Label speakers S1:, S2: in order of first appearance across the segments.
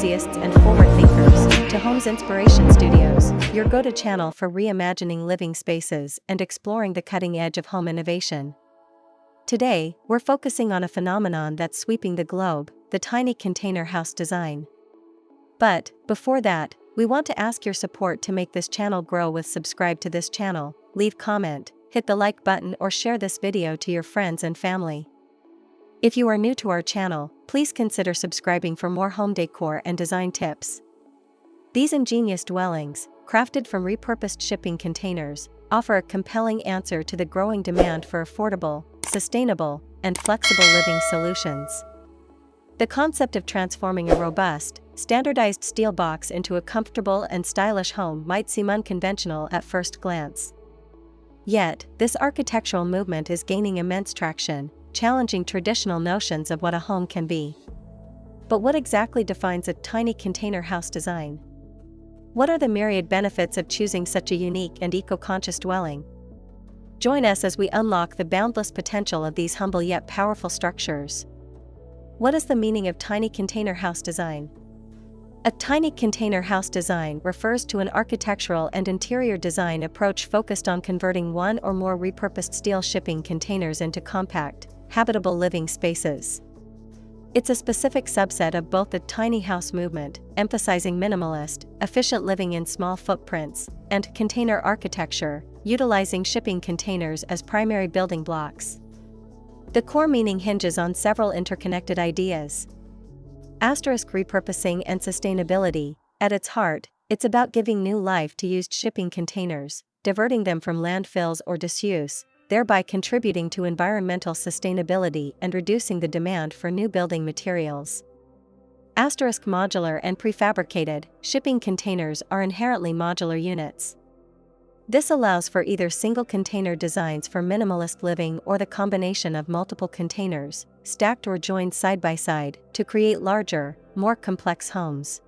S1: enthusiasts and forward thinkers, to Homes Inspiration Studios, your go-to channel for reimagining living spaces and exploring the cutting edge of home innovation. Today, we're focusing on a phenomenon that's sweeping the globe, the tiny container house design. But, before that, we want to ask your support to make this channel grow with subscribe to this channel, leave comment, hit the like button or share this video to your friends and family. If you are new to our channel, please consider subscribing for more home decor and design tips. These ingenious dwellings, crafted from repurposed shipping containers, offer a compelling answer to the growing demand for affordable, sustainable, and flexible living solutions. The concept of transforming a robust, standardized steel box into a comfortable and stylish home might seem unconventional at first glance. Yet, this architectural movement is gaining immense traction, challenging traditional notions of what a home can be. But what exactly defines a tiny container house design? What are the myriad benefits of choosing such a unique and eco-conscious dwelling? Join us as we unlock the boundless potential of these humble yet powerful structures. What is the meaning of tiny container house design? A tiny container house design refers to an architectural and interior design approach focused on converting one or more repurposed steel shipping containers into compact, habitable living spaces. It's a specific subset of both the tiny house movement, emphasizing minimalist, efficient living in small footprints, and container architecture, utilizing shipping containers as primary building blocks. The core meaning hinges on several interconnected ideas. Repurposing and sustainability. At its heart, it's about giving new life to used shipping containers, diverting them from landfills or disuse, thereby contributing to environmental sustainability and reducing the demand for new building materials. Modular and prefabricated. Shipping containers are inherently modular units. This allows for either single container designs for minimalist living or the combination of multiple containers, stacked or joined side by side, to create larger, more complex homes.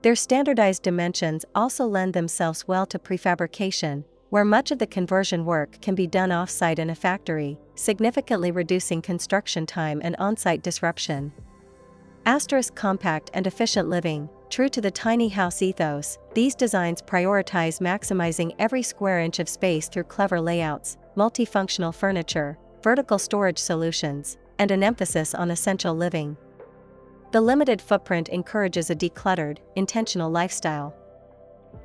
S1: Their standardized dimensions also lend themselves well to prefabrication, where much of the conversion work can be done off-site in a factory, significantly reducing construction time and on-site disruption. Compact and efficient living. True to the tiny house ethos, these designs prioritize maximizing every square inch of space through clever layouts, multifunctional furniture, vertical storage solutions, and an emphasis on essential living. The limited footprint encourages a decluttered, intentional lifestyle.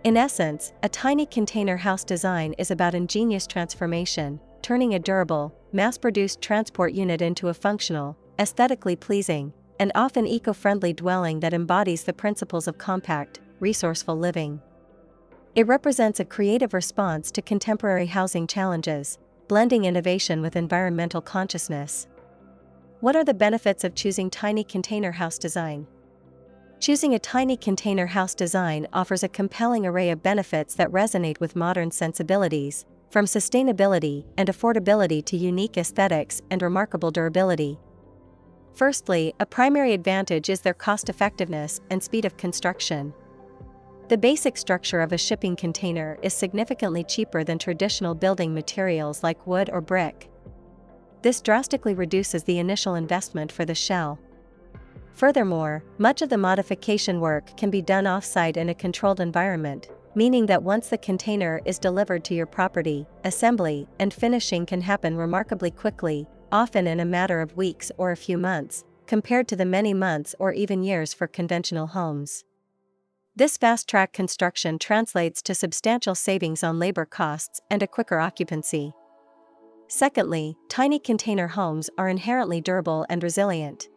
S1: In essence, a tiny container house design is about ingenious transformation, turning a durable, mass-produced transport unit into a functional, aesthetically pleasing, and often eco-friendly dwelling that embodies the principles of compact, resourceful living. It represents a creative response to contemporary housing challenges, blending innovation with environmental consciousness. What are the benefits of choosing tiny container house design? Choosing a tiny container house design offers a compelling array of benefits that resonate with modern sensibilities, from sustainability and affordability to unique aesthetics and remarkable durability. Firstly, a primary advantage is their cost-effectiveness and speed of construction. The basic structure of a shipping container is significantly cheaper than traditional building materials like wood or brick. This drastically reduces the initial investment for the shell. Furthermore, much of the modification work can be done off-site in a controlled environment, meaning that once the container is delivered to your property, assembly and finishing can happen remarkably quickly, often in a matter of weeks or a few months, compared to the many months or even years for conventional homes. This fast-track construction translates to substantial savings on labor costs and a quicker occupancy. Secondly, tiny container homes are inherently durable and resilient.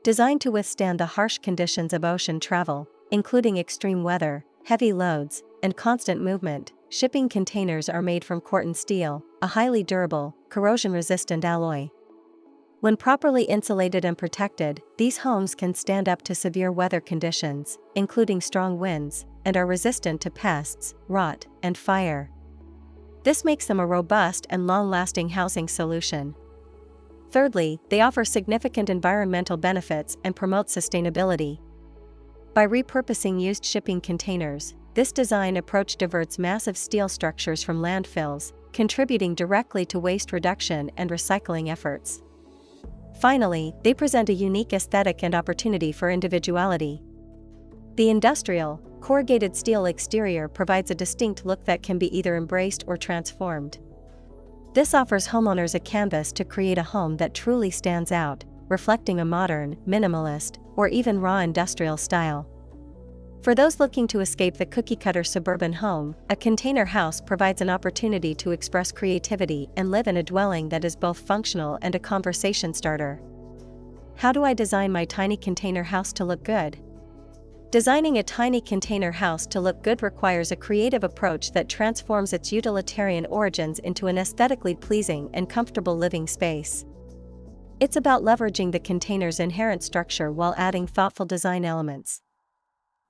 S1: Designed to withstand the harsh conditions of ocean travel, including extreme weather, heavy loads, and constant movement, shipping containers are made from Corten steel, a highly durable, corrosion-resistant alloy. When properly insulated and protected, these homes can stand up to severe weather conditions, including strong winds, and are resistant to pests, rot, and fire. This makes them a robust and long-lasting housing solution. Thirdly, they offer significant environmental benefits and promote sustainability. By repurposing used shipping containers, this design approach diverts massive steel structures from landfills, contributing directly to waste reduction and recycling efforts. Finally, they present a unique aesthetic and opportunity for individuality. The industrial, corrugated steel exterior provides a distinct look that can be either embraced or transformed. This offers homeowners a canvas to create a home that truly stands out, reflecting a modern, minimalist, or even raw industrial style. For those looking to escape the cookie-cutter suburban home, a container house provides an opportunity to express creativity and live in a dwelling that is both functional and a conversation starter. How do I design my tiny container house to look good? Designing a tiny container house to look good requires a creative approach that transforms its utilitarian origins into an aesthetically pleasing and comfortable living space. It's about leveraging the container's inherent structure while adding thoughtful design elements.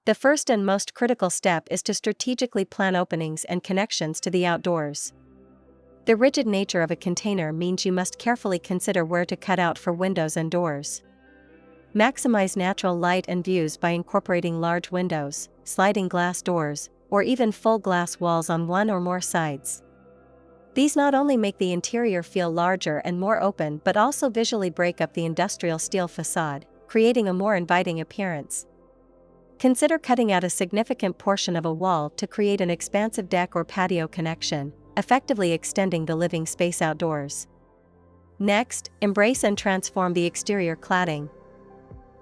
S1: The first and most critical step is to strategically plan openings and connections to the outdoors. The rigid nature of a container means you must carefully consider where to cut out for windows and doors. Maximize natural light and views by incorporating large windows, sliding glass doors, or even full glass walls on one or more sides. These not only make the interior feel larger and more open but also visually break up the industrial steel facade, creating a more inviting appearance. Consider cutting out a significant portion of a wall to create an expansive deck or patio connection, effectively extending the living space outdoors. Next, embrace and transform the exterior cladding.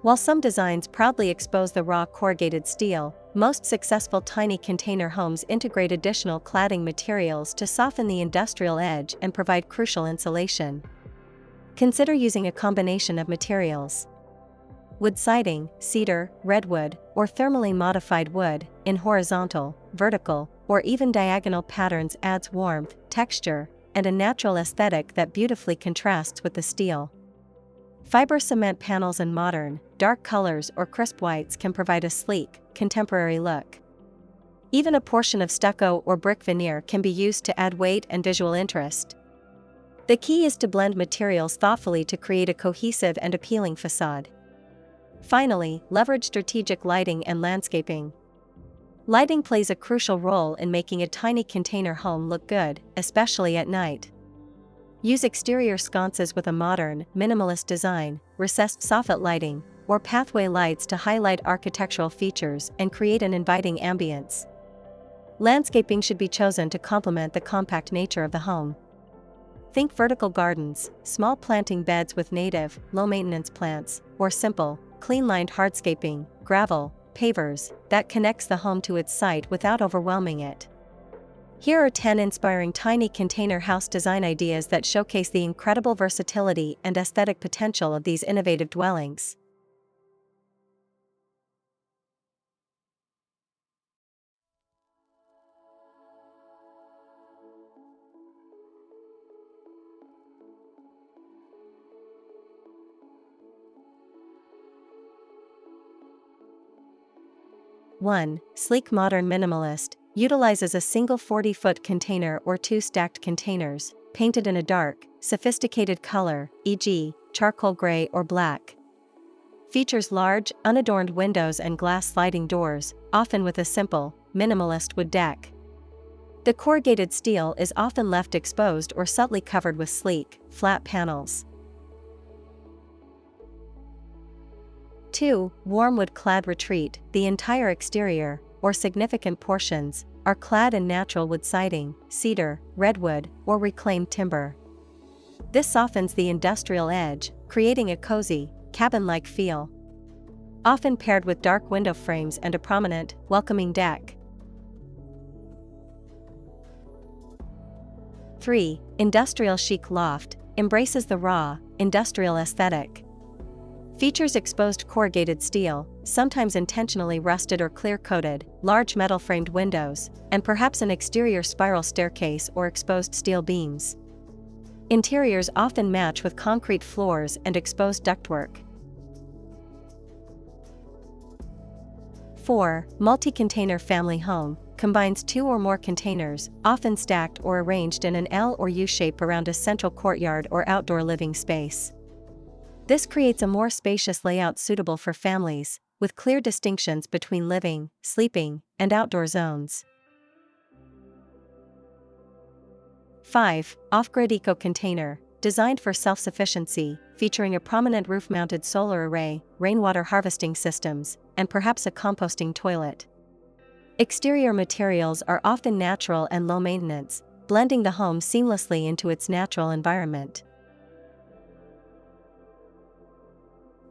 S1: While some designs proudly expose the raw corrugated steel, most successful tiny container homes integrate additional cladding materials to soften the industrial edge and provide crucial insulation. Consider using a combination of materials. Wood siding, cedar, redwood, or thermally modified wood, in horizontal, vertical, or even diagonal patterns adds warmth, texture, and a natural aesthetic that beautifully contrasts with the steel. Fiber cement panels in modern, dark colors or crisp whites can provide a sleek, contemporary look. Even a portion of stucco or brick veneer can be used to add weight and visual interest. The key is to blend materials thoughtfully to create a cohesive and appealing facade. Finally, leverage strategic lighting and landscaping. Lighting plays a crucial role in making a tiny container home look good, especially at night. Use exterior sconces with a modern, minimalist design, recessed soffit lighting, or pathway lights to highlight architectural features and create an inviting ambience. Landscaping should be chosen to complement the compact nature of the home. Think vertical gardens, small planting beds with native, low-maintenance plants, or simple, clean-lined hardscaping, gravel, pavers, that connects the home to its site without overwhelming it. Here are 10 inspiring tiny container house design ideas that showcase the incredible versatility and aesthetic potential of these innovative dwellings. One, sleek modern minimalist, utilizes a single 40-foot container or two stacked containers, painted in a dark, sophisticated color, e.g., charcoal gray or black. Features large, unadorned windows and glass sliding doors, often with a simple, minimalist wood deck. The corrugated steel is often left exposed or subtly covered with sleek, flat panels. 2. Warm wood-clad retreat. The entire exterior, or significant portions, are clad in natural wood siding, cedar, redwood, or reclaimed timber. This softens the industrial edge, creating a cozy, cabin-like feel. Often paired with dark window frames and a prominent, welcoming deck. 3. Industrial chic loft, embraces the raw, industrial aesthetic. Features exposed corrugated steel, sometimes intentionally rusted or clear-coated, large metal-framed windows, and perhaps an exterior spiral staircase or exposed steel beams. Interiors often match with concrete floors and exposed ductwork. 4. Multi-container family home, combines two or more containers, often stacked or arranged in an L or U shape around a central courtyard or outdoor living space. This creates a more spacious layout suitable for families, with clear distinctions between living, sleeping, and outdoor zones. 5. Off-grid eco-container, designed for self-sufficiency, featuring a prominent roof-mounted solar array, rainwater harvesting systems, and perhaps a composting toilet. Exterior materials are often natural and low maintenance, blending the home seamlessly into its natural environment.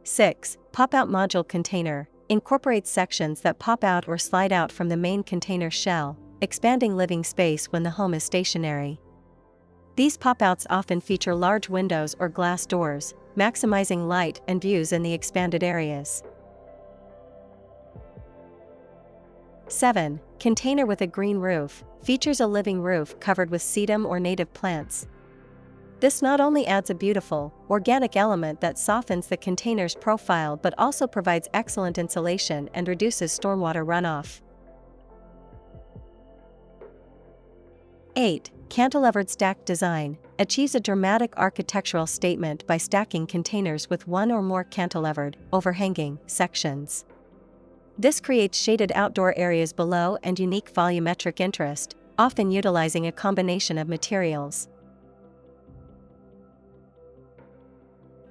S1: 6. Pop-out module container incorporates sections that pop out or slide out from the main container shell, expanding living space when the home is stationary. These pop-outs often feature large windows or glass doors, maximizing light and views in the expanded areas. 7. Container with a green roof features a living roof covered with sedum or native plants. This not only adds a beautiful, organic element that softens the container's profile but also provides excellent insulation and reduces stormwater runoff. 8. Cantilevered stacked design achieves a dramatic architectural statement by stacking containers with one or more cantilevered, overhanging sections. This creates shaded outdoor areas below and unique volumetric interest, often utilizing a combination of materials.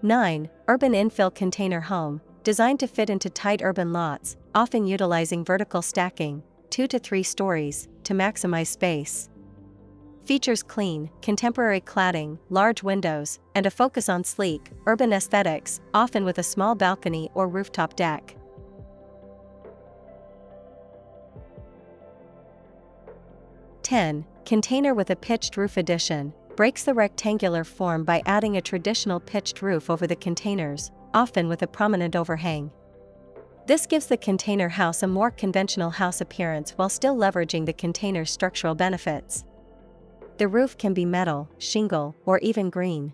S1: 9. Urban infill container home, designed to fit into tight urban lots, often utilizing vertical stacking, 2 to 3 stories, to maximize space. Features clean, contemporary cladding, large windows, and a focus on sleek, urban aesthetics, often with a small balcony or rooftop deck. 10. Container with a pitched roof addition breaks the rectangular form by adding a traditional pitched roof over the containers, often with a prominent overhang. This gives the container house a more conventional house appearance while still leveraging the container's structural benefits. The roof can be metal, shingle, or even green.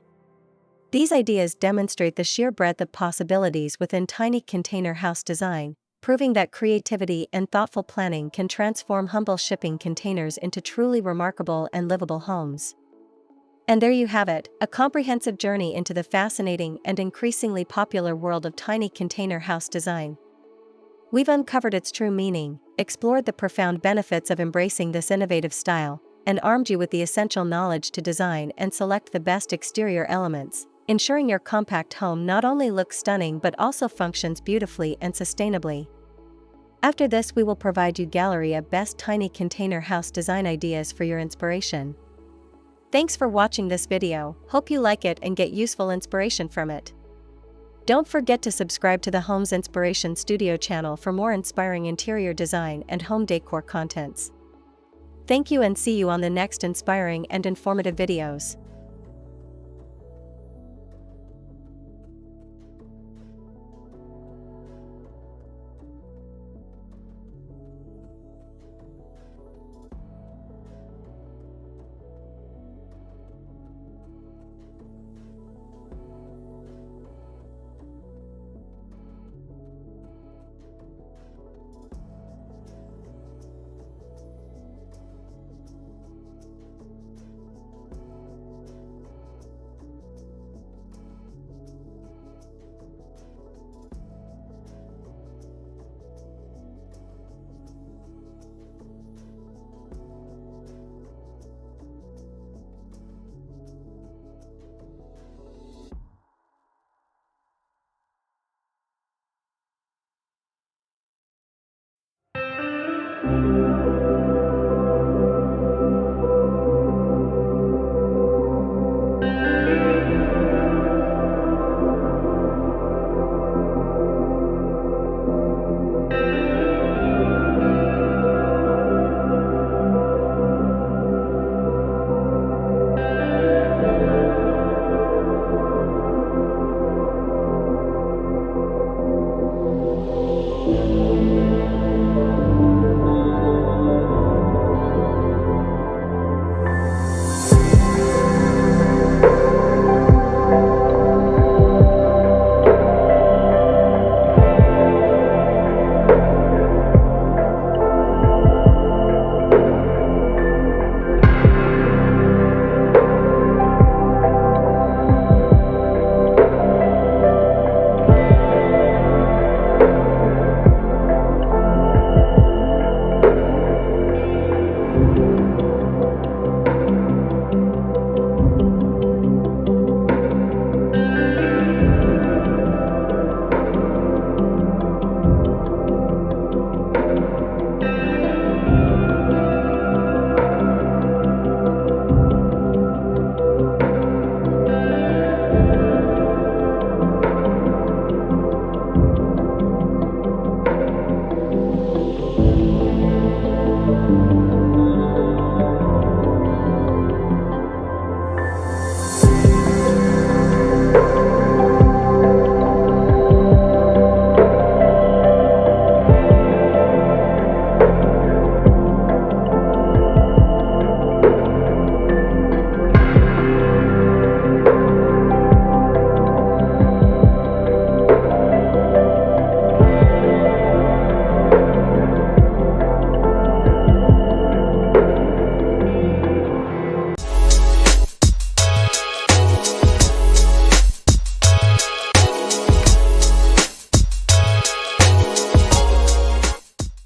S1: These ideas demonstrate the sheer breadth of possibilities within tiny container house design, proving that creativity and thoughtful planning can transform humble shipping containers into truly remarkable and livable homes. And there you have it, a comprehensive journey into the fascinating and increasingly popular world of tiny container house design. We've uncovered its true meaning, explored the profound benefits of embracing this innovative style, and armed you with the essential knowledge to design and select the best exterior elements, ensuring your compact home not only looks stunning but also functions beautifully and sustainably. After this, we will provide you a gallery of best tiny container house design ideas for your inspiration. Thanks for watching this video, hope you like it and get useful inspiration from it. Don't forget to subscribe to the Homes Inspiration Studio channel for more inspiring interior design and home decor contents. Thank you and see you on the next inspiring and informative videos.